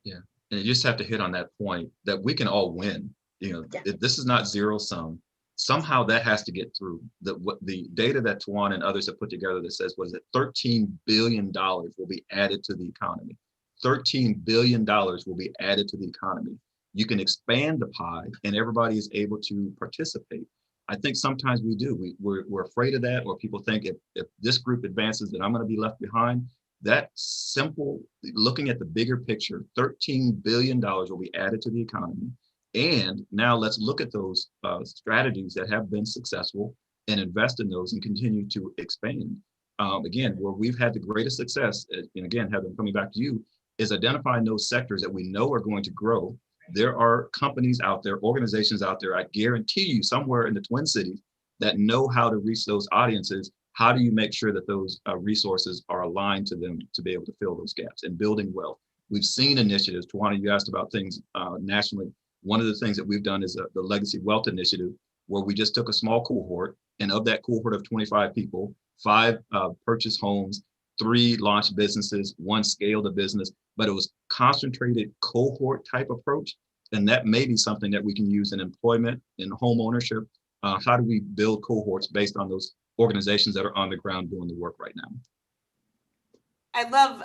Yeah, and you just have to hit on that point that we can all win. This is not zero sum. Somehow that has to get through. The data that Tawana and others have put together that says, what is it, $13 billion will be added to the economy. $13 billion will be added to the economy. You can expand the pie and everybody is able to participate. I think sometimes we do. We're afraid of that, or people think if this group advances that I'm going to be left behind. That simple, looking at the bigger picture, $13 billion will be added to the economy. And now let's look at those strategies that have been successful and invest in those and continue to expand. Again, where we've had the greatest success, and again, Heather, coming back to you, is identifying those sectors that we know are going to grow. There are companies out there, organizations out there, I guarantee you, somewhere in the Twin Cities that know how to reach those audiences. How do you make sure that those resources are aligned to them to be able to fill those gaps and building wealth? We've seen initiatives. Tawana, you asked about things nationally. One of the things that we've done is the Legacy Wealth Initiative, where we just took a small cohort, and of that cohort of 25 people, 5 purchased homes, 3 launched businesses, 1 scaled a business, but it was concentrated cohort type approach. And that may be something that we can use in employment, in home ownership. How do we build cohorts based on those organizations that are on the ground doing the work right now? I love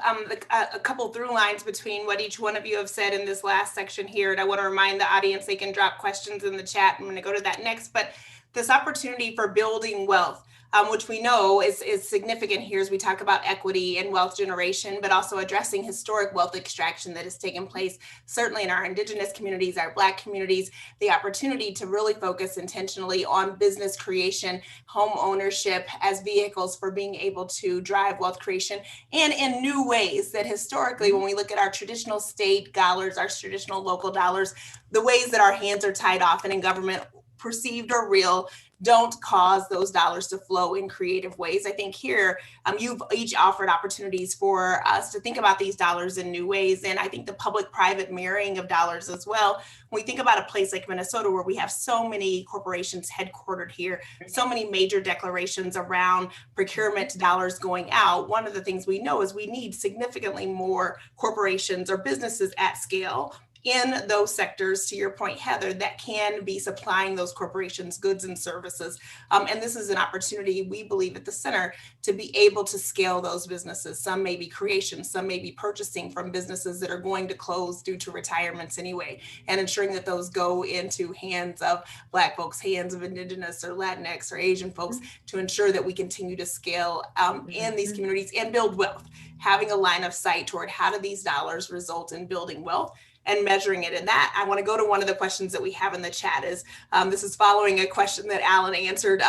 a couple through lines between what each one of you have said in this last section here. And I want to remind the audience they can drop questions in the chat. I'm going to go to that next. But this opportunity for building wealth, which we know is significant here as we talk about equity and wealth generation, but also addressing historic wealth extraction that has taken place, certainly in our Indigenous communities, our Black communities, the opportunity to really focus intentionally on business creation, home ownership as vehicles for being able to drive wealth creation, and in new ways that historically, when we look at our traditional state dollars, our traditional local dollars, the ways that our hands are tied often in government, perceived or real, don't cause those dollars to flow in creative ways. I think here you've each offered opportunities for us to think about these dollars in new ways. And I think the public-private mirroring of dollars as well. When we think about a place like Minnesota, where we have so many corporations headquartered here, so many major declarations around procurement dollars going out, one of the things we know is we need significantly more corporations or businesses at scale in those sectors, to your point, Heather, that can be supplying those corporations goods and services. And this is an opportunity, we believe at the center, to be able to scale those businesses. Some may be creation, some may be purchasing from businesses that are going to close due to retirements anyway, and ensuring that those go into hands of Black folks, hands of Indigenous or Latinx or Asian folks, to ensure that we continue to scale in these communities and build wealth, having a line of sight toward how do these dollars result in building wealth and measuring it in that. I want to go to one of the questions that we have in the chat. This is following a question that Alan answered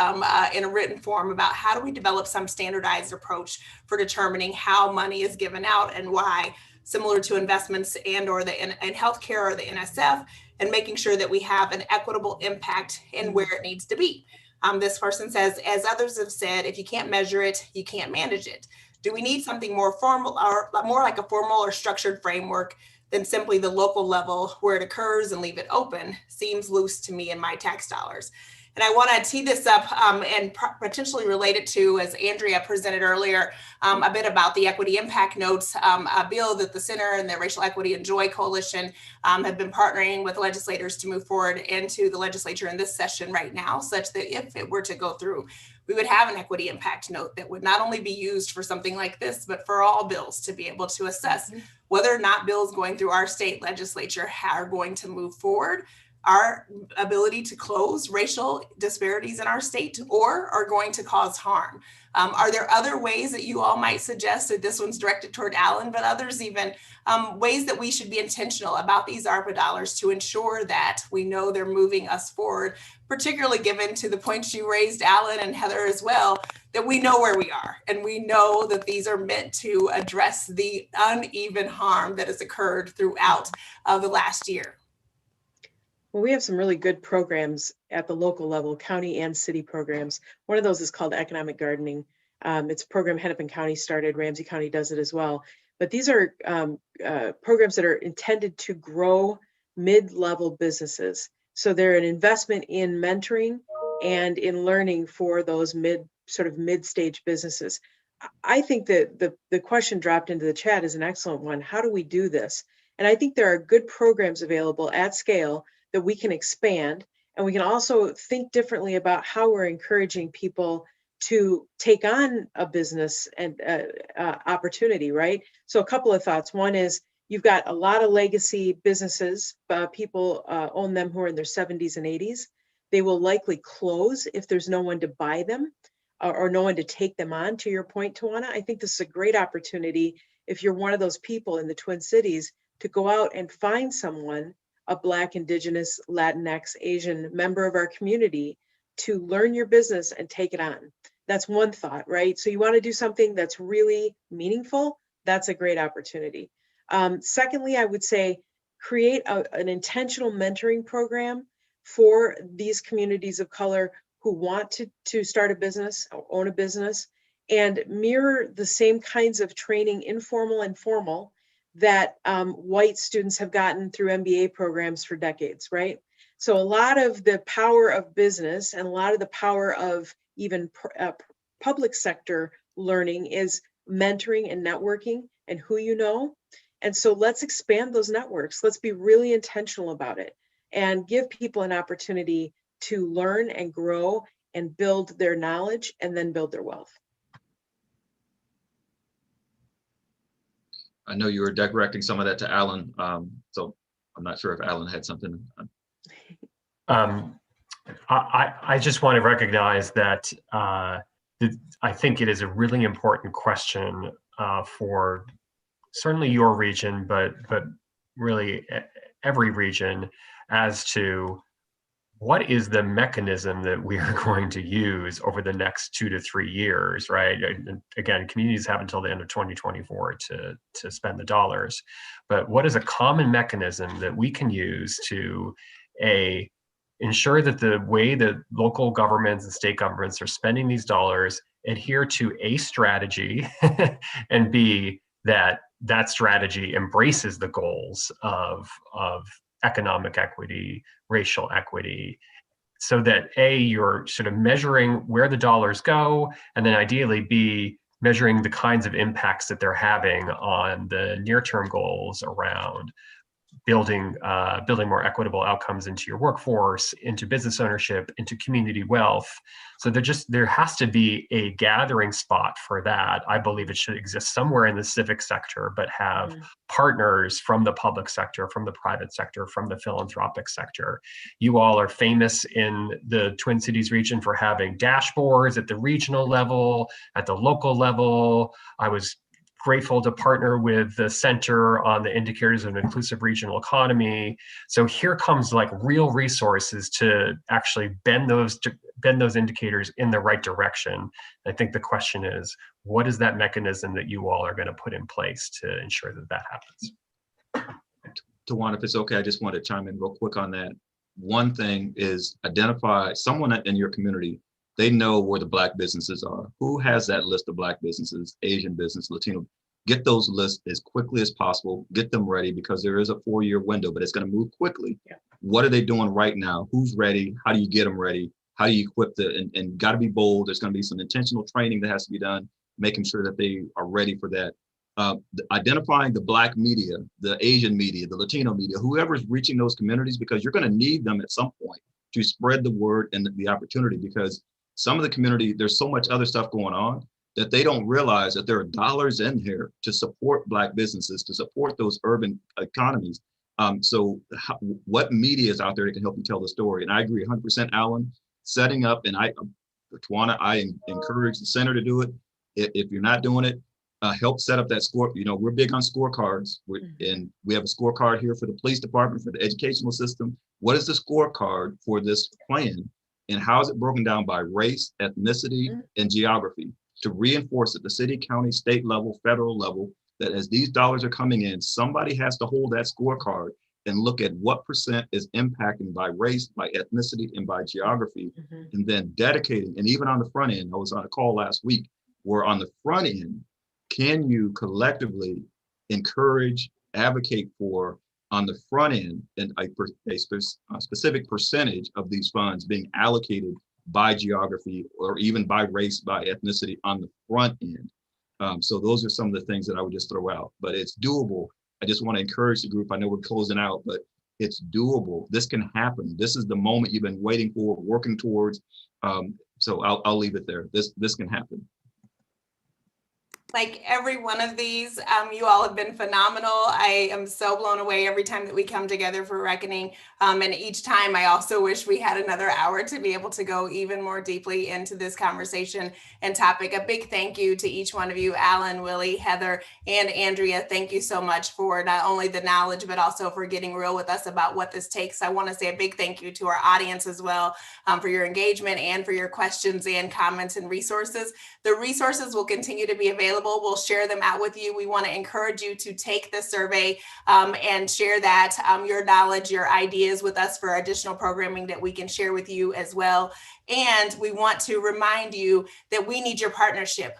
in a written form about how do we develop some standardized approach for determining how money is given out and why, similar to investments and or in healthcare or the NSF, and making sure that we have an equitable impact in where it needs to be. This person says, as others have said, if you can't measure it, you can't manage it. Do we need something more formal or more like a formal or structured framework than simply the local level where it occurs and leave it open? Seems loose to me in my tax dollars. And I want to tee this up and potentially relate it to, as Andrea presented earlier, a bit about the equity impact notes, a bill that the Center and the Racial Equity and Joy Coalition have been partnering with legislators to move forward into the legislature in this session right now, such that if it were to go through, we would have an equity impact note that would not only be used for something like this, but for all bills to be able to assess whether or not bills going through our state legislature are going to move forward, our ability to close racial disparities in our state, or are going to cause harm. Are there other ways that you all might suggest, that this one's directed toward Alan, but others even, ways that we should be intentional about these ARPA dollars to ensure that we know they're moving us forward, particularly given to the points you raised, Alan and Heather as well, that we know where we are and we know that these are meant to address the uneven harm that has occurred throughout the last year. Well, we have some really good programs at the local level, county and city programs. One of those is called Economic Gardening. It's a program Hennepin County started, Ramsey County does it as well. But these are programs that are intended to grow mid-level businesses. So they're an investment in mentoring and in learning for those mid-stage businesses. I think that the question dropped into the chat is an excellent one. How do we do this? And I think there are good programs available at scale that we can expand, and we can also think differently about how we're encouraging people to take on a business and opportunity, right? So a couple of thoughts. One is, you've got a lot of legacy businesses, people own them who are in their 70s and 80s. They will likely close if there's no one to buy them or no one to take them on, to your point, Tawana. I think this is a great opportunity if you're one of those people in the Twin Cities to go out and find someone, a Black, Indigenous, Latinx, Asian member of our community, to learn your business and take it on. That's one thought, right? So you want to do something that's really meaningful, that's a great opportunity. Secondly, I would say create an intentional mentoring program for these communities of color who want to start a business or own a business, and mirror the same kinds of training, informal and formal, that white students have gotten through MBA programs for decades, right? So a lot of the power of business and a lot of the power of even public sector learning is mentoring and networking and who you know. And so let's expand those networks. Let's be really intentional about it and give people an opportunity to learn and grow and build their knowledge and then build their wealth. I know you were directing some of that to Alan, so I'm not sure if Alan had something. I just want to recognize that I think it is a really important question for certainly your region, but really every region, as to what is the mechanism that we are going to use over the next 2 to 3 years, right? And again, communities have until the end of 2024 to spend the dollars, but what is a common mechanism that we can use to ensure that the way that local governments and state governments are spending these dollars adhere to a strategy and B, that strategy embraces the goals of economic equity, racial equity, so that A, you're sort of measuring where the dollars go, and then ideally B, measuring the kinds of impacts that they're having on the near-term goals around building more equitable outcomes into your workforce, into business ownership, into community wealth. So there has to be a gathering spot for that. I believe it should exist somewhere in the civic sector, but have partners from the public sector, from the private sector, from the philanthropic sector. You all are famous in the Twin Cities region for having dashboards at the regional level, at the local level. I was grateful to partner with the Center on the Indicators of an Inclusive Regional Economy. So here comes like real resources to actually bend those indicators in the right direction. I think the question is, what is that mechanism that you all are going to put in place to ensure that that happens? Tawana, if it's okay, I just want to chime in real quick on that. One thing is identify someone in your community They know where the Black businesses are. Who has that list of Black businesses, Asian business, Latino? Get those lists as quickly as possible. Get them ready, because there is a 4-year window, but it's going to move quickly. Yeah. What are they doing right now? Who's ready? How do you get them ready? How do you equip and got to be bold. There's going to be some intentional training that has to be done, making sure that they are ready for that. Identifying the Black media, the Asian media, the Latino media, whoever's reaching those communities, because you're going to need them at some point to spread the word and the opportunity, because some of the community, there's so much other stuff going on that they don't realize that there are dollars in here to support Black businesses, to support those urban economies. What media is out there that can help you tell the story? And I agree 100%, Alan, setting up, and Tawana, I encourage the center to do it. If you're not doing it, help set up that score. We're big on scorecards, and we have a scorecard here for the police department, for the educational system. What is the scorecard for this plan, and how is it broken down by race, ethnicity, and geography, to reinforce at the city, county, state level, federal level, that as these dollars are coming in, somebody has to hold that scorecard and look at what percent is impacted by race, by ethnicity, and by geography, and then dedicating. And even on the front end, I was on a call last week where on the front end, can you collectively encourage, advocate for on the front end, and a specific percentage of these funds being allocated by geography or even by race, by ethnicity on the front end? So those are some of the things that I would just throw out, but it's doable. I just want to encourage the group. I know we're closing out, but it's doable. This can happen. This is the moment you've been waiting for, working towards. So I'll leave it there. This can happen. Like every one of these, you all have been phenomenal. I am so blown away every time that we come together for Reckoning. And each time I also wish we had another hour to be able to go even more deeply into this conversation and topic. A big thank you to each one of you, Alan, Willie, Heather, and Andrea. Thank you so much for not only the knowledge, but also for getting real with us about what this takes. I want to say a big thank you to our audience as well, for your engagement and for your questions and comments and resources. The resources will continue to be available. We'll share them out with you. We want to encourage you to take the survey and share that, your knowledge, your ideas with us for additional programming that we can share with you as well. And we want to remind you that we need your partnership.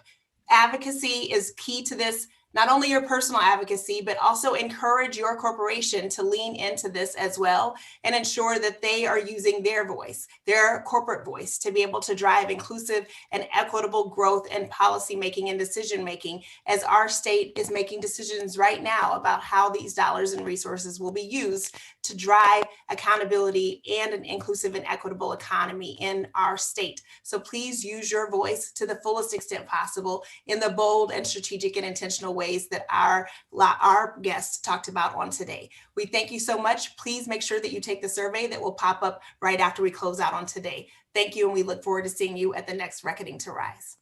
Advocacy is key to this. Not only your personal advocacy, but also encourage your corporation to lean into this as well and ensure that they are using their voice, their corporate voice, to be able to drive inclusive and equitable growth and policy making and decision making, as our state is making decisions right now about how these dollars and resources will be used to drive accountability and an inclusive and equitable economy in our state. So please use your voice to the fullest extent possible in the bold and strategic and intentional ways that our guests talked about on today. We thank you so much. Please make sure that you take the survey that will pop up right after we close out on today. Thank you, and we look forward to seeing you at the next Reckoning to Rise.